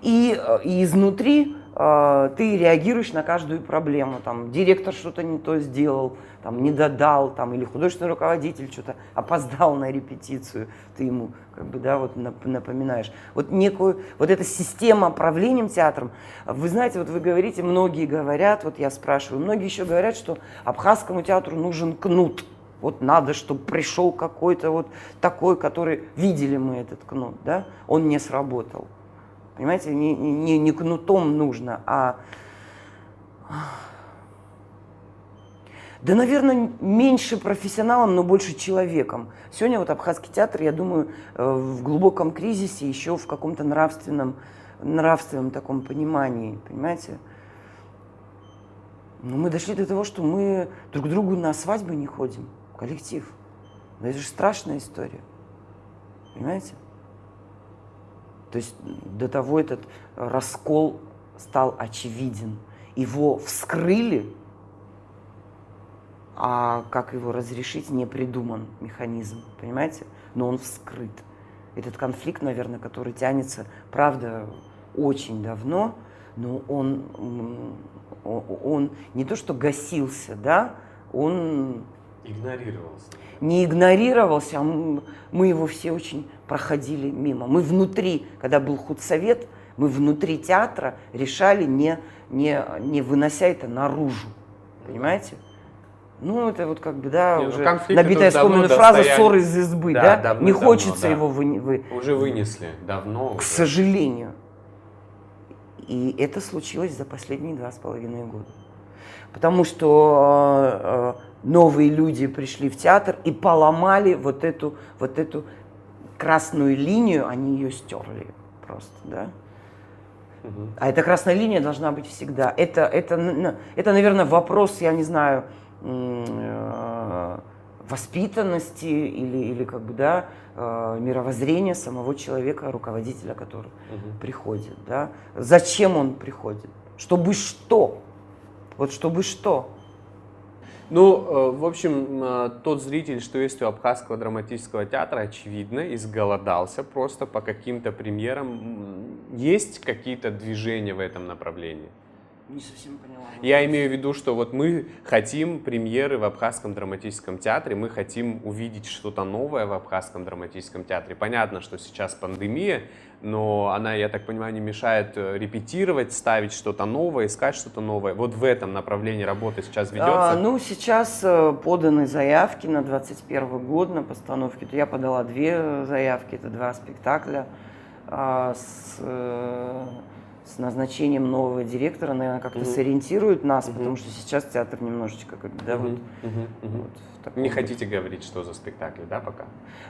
и изнутри ты реагируешь на каждую проблему, там директор что-то не то сделал, там не додал, там или художественный руководитель что-то опоздал на репетицию, ты ему как бы, да, вот напоминаешь. Вот некую, вот эта система правлением театром, вы знаете, вот вы говорите, многие говорят, вот я спрашиваю, многие еще говорят, что Абхазскому театру нужен кнут. Вот надо, чтобы пришел какой-то вот такой, который... Видели мы этот кнут, да? Он не сработал. Понимаете, не кнутом нужно, а... Да, наверное, меньше профессионалом, но больше человеком. Сегодня вот Абхазский театр, я думаю, в глубоком кризисе, еще в каком-то нравственном таком понимании, понимаете? Ну, мы дошли до того, что мы друг к другу на свадьбы не ходим. Коллектив. Да это же страшная история. Понимаете? То есть до того этот раскол стал очевиден. Его вскрыли, а как его разрешить, не придуман механизм. Понимаете? Но он вскрыт. Этот конфликт, наверное, который тянется, правда, очень давно, но он не то что гасился, да, он Игнорировался. не игнорировался, а мы его все очень проходили мимо. Мы внутри, когда был худсовет, мы внутри театра решали, не вынося это наружу. Понимаете? Ну, это вот как бы, да, Не, ну, уже конфликты набитая тут давно сломанная фраза достояли. «ссор из избы», Да, да? давно, Не давно, хочется да. его Уже вынесли, давно к уже. сожалению. И это случилось за последние 2,5 года. Потому что новые люди пришли в театр и поломали вот эту красную линию, они ее стерли просто, да? А эта красная линия должна быть всегда. Это, наверное, вопрос, я не знаю, воспитанности или как бы, да, мировоззрения самого человека, руководителя, который приходит, да. Зачем он приходит? Чтобы что? Вот чтобы что? Ну, в общем, тот зритель, что есть у Абхазского драматического театра, очевидно, изголодался просто по каким-то премьерам. Есть какие-то движения в этом направлении? Не совсем поняла. Я имею в виду, что вот мы хотим премьеры в Абхазском драматическом театре, мы хотим увидеть что-то новое в Абхазском драматическом театре. Понятно, что сейчас пандемия, но она, я так понимаю, не мешает репетировать, ставить что-то новое, искать что-то новое. Вот в этом направлении работа сейчас ведется? Ну, сейчас поданы заявки на 2021 год на постановки. Я подала 2 заявки, это 2 спектакля с назначением нового директора, наверное, как-то сориентирует нас, потому что сейчас театр немножечко как бы, да, вот в таком... Не хотите говорить, что за спектакль, да, пока?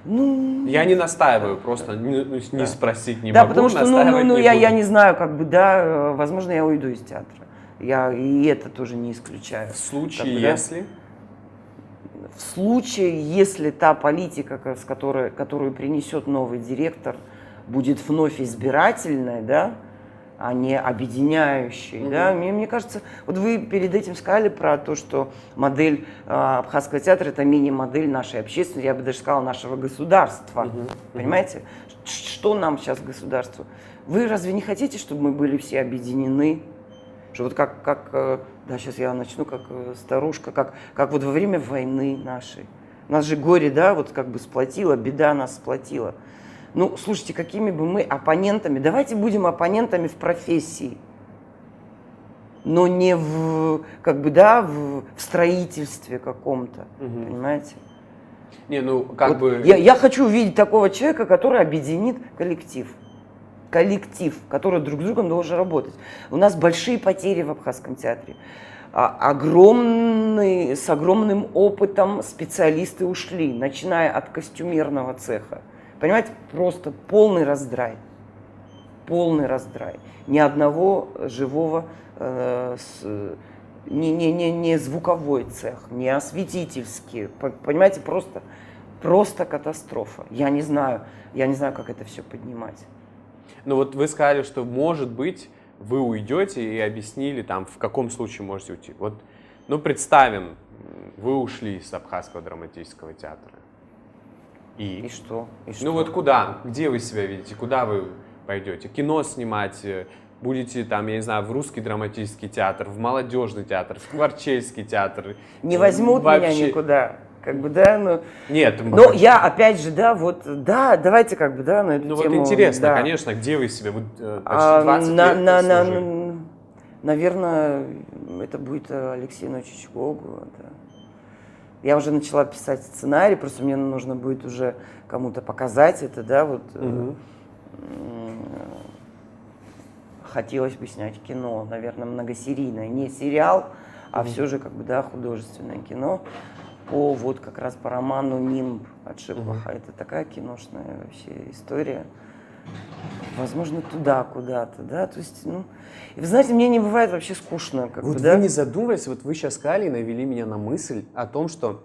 Ну, Я не настаиваю, просто не спросить не да, могу, потому что, настаивать не я буду. не знаю, как бы, да, возможно, я уйду из театра. Я и это тоже не исключаю. В случае, Как бы, да, если... В случае, если та политика, которую принесет новый директор, будет вновь избирательная, да, а не объединяющей, да, мне кажется, вот вы перед этим сказали про то, что модель Абхазского театра — это мини-модель нашей общественности, я бы даже сказала, нашего государства, понимаете? Что нам сейчас государство? Вы разве не хотите, чтобы мы были все объединены? Что вот да, сейчас я начну как старушка, как вот во время войны нашей. Нас же горе, да, вот как бы сплотило, беда нас сплотила. Ну, слушайте, какими бы мы оппонентами, давайте будем оппонентами в профессии, но не как бы, да, в строительстве каком-то, понимаете? Не, ну, как Вот бы... я хочу увидеть такого человека, который объединит коллектив, который друг с другом должен работать. У нас большие потери в Абхазском театре. С огромным опытом специалисты ушли, начиная от костюмерного цеха. Понимаете, просто полный раздрай. Полный раздрай. Ни одного живого, не звуковой цех, не осветительский. Понимаете, просто катастрофа. Я не знаю, как это все поднимать. Ну вот вы сказали, что, может быть, вы уйдете и объяснили, там, в каком случае можете уйти. Вот, ну, представим, вы ушли из Абхазского драматического театра. И что? Ну вот куда? Где вы себя видите? Куда вы пойдете? Кино снимать? Будете там, я не знаю, в Русский драматический театр, в Молодежный театр, в Скворчельский театр? Не возьмут Вообще... меня никуда. Как бы, да, ну... Нет. Но я, опять же, да, вот, да, давайте как бы, да, на эту ну тему... вот интересно, да. конечно, где вы себя? Вы почти 20 лет служили. Наверное, это будет Алексей Ночич Гогу, да. Я уже начала писать сценарий, просто мне нужно будет уже кому-то показать это, да, вот. Хотелось бы снять кино, наверное, многосерийное, не сериал, а все же, как бы, да, художественное кино вот как раз по роману «Нимб» от Шипаха. Это такая киношная вообще история. возможно, туда куда-то, да, то есть, ну, и вы знаете, мне не бывает вообще скучно, как Вот бы, да. вы не задумывались, вот вы сейчас сказали и навели меня на мысль о том, что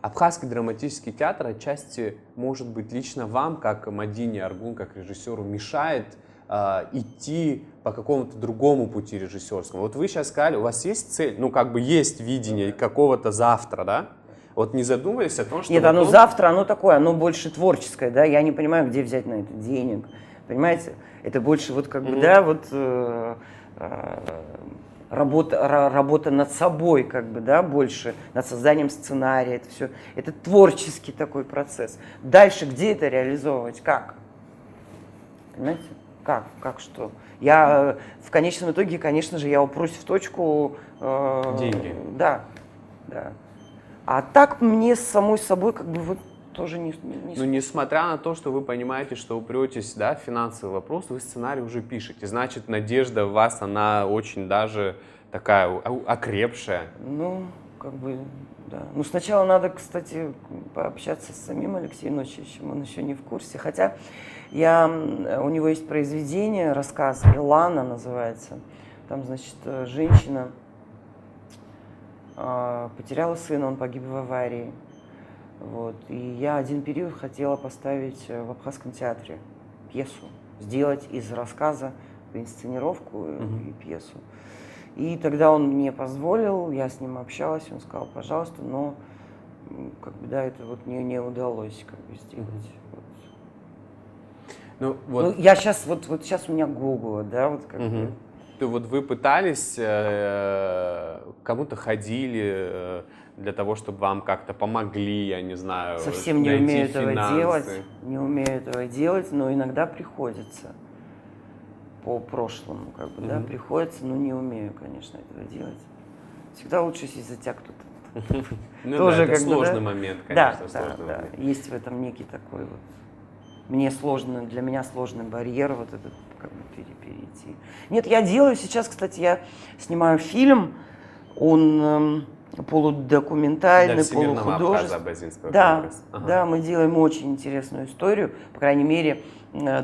Абхазский драматический театр отчасти, может быть, лично вам, как Мадине Аргун, как режиссеру, мешает идти по какому-то другому пути режиссерскому. Вот вы сейчас сказали, у вас есть цель, ну, как бы есть видение какого-то завтра, да? Вот не задумывались о том, что... Нет, вот оно он- завтра, оно такое, оно больше творческое, да, я не понимаю, где взять на это денег, понимаете, это больше вот как бы, да, вот работа над собой, как бы, да, больше, над созданием сценария, это все, это творческий такой процесс. Дальше где это реализовывать, как? Понимаете? Как что? Я в конечном итоге, конечно же, я упрусь в точку... Деньги. Да, да. А так мне с самой собой как бы вот тоже не Ну, несмотря на то, что вы понимаете, что упретесь, да, в финансовый вопрос, вы сценарий уже пишете. Значит, надежда в вас, она очень даже такая окрепшая. Ну, как бы, да. Ну, сначала надо, кстати, пообщаться с самим Алексеем Ночевичем, он еще не в курсе. Хотя у него есть произведение, рассказ «Илана» называется. Там, значит, женщина потеряла сына, он погиб в аварии. Вот. И я один период хотела поставить в Абхазском театре пьесу, сделать из рассказа инсценировку и пьесу. И тогда он мне позволил, я с ним общалась, он сказал, пожалуйста, но как бы, да, это вот не удалось как бы сделать. Вот. Ну, вот, Ну, я сейчас, вот сейчас у меня Google, да, вот как бы. вот вы пытались, кому-то ходили для того, чтобы вам как-то помогли, я не знаю, Совсем не найти умею этого финансы? делать, не умею этого делать, но иногда приходится. По прошлому, как бы, да, приходится, но не умею, конечно, этого делать. Всегда лучше, если за тебя кто-то. Ну Тоже да, это как бы, сложный да? момент, Да, конечно, да, сложный да. момент. Есть в этом некий такой вот. Для меня сложный барьер вот этот как бы перейти. Нет, я делаю сейчас, кстати, я снимаю фильм, он полудокументальный, Для Всемирного полухудожественный. Абхазо-Абазинского Да, конгресса. Ага. да, мы делаем очень интересную историю, по крайней мере,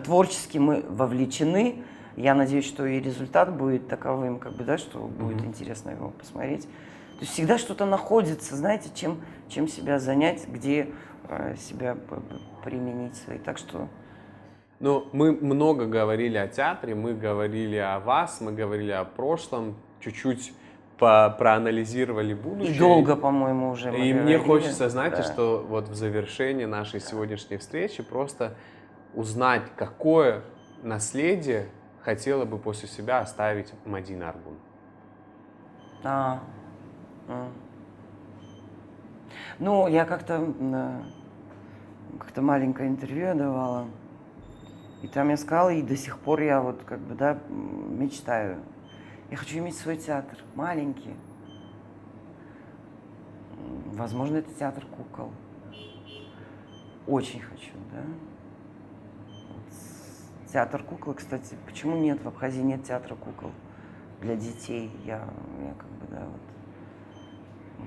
творчески мы вовлечены. Я надеюсь, что и результат будет таковым, как бы, да, что будет интересно его посмотреть. То есть всегда что-то находится, знаете, чем себя занять, где себя применить. И так что... Ну, мы много говорили о театре, мы говорили о вас, мы говорили о прошлом, чуть-чуть проанализировали будущее. И долго, по-моему, уже мы И мне говорили. хочется, знаете, Да. что вот в завершении нашей сегодняшней встречи просто узнать, какое наследие хотела бы после себя оставить Мадина Аргун. Ну, я как-то маленькое интервью я давала, и там я сказала, и до сих пор я вот как бы, да, мечтаю. Я хочу иметь свой театр, маленький. Возможно, это театр кукол. Очень хочу, да. Вот. Театр кукол, кстати, почему нет? В Абхазии нет театра кукол для детей. Я как бы, да,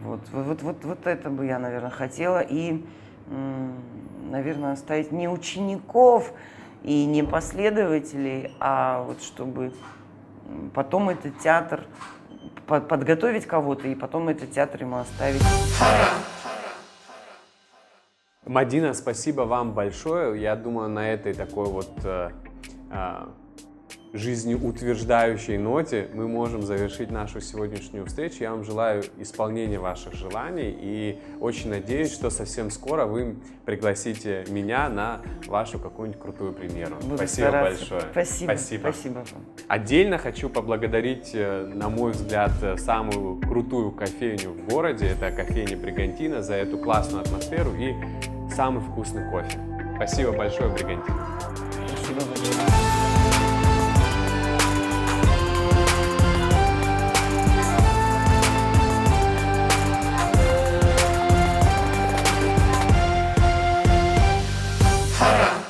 вот это бы я, наверное, хотела. И, наверное, оставить не учеников и не последователей, а вот чтобы потом этот театр, подготовить кого-то, и потом этот театр ему оставить. Мадина, спасибо вам большое. Я думаю, на этой такой вот жизнеутверждающей ноте мы можем завершить нашу сегодняшнюю встречу. Я вам желаю исполнения ваших желаний и очень надеюсь, что совсем скоро вы пригласите меня на вашу какую-нибудь крутую премьеру. Буду Спасибо стараться. большое. Спасибо. Спасибо вам. Отдельно хочу поблагодарить, на мой взгляд, самую крутую кофейню в городе. Это кофейня Бригантина, за эту классную атмосферу и самый вкусный кофе. Спасибо большое, Бригантина. Спасибо большое. Hara.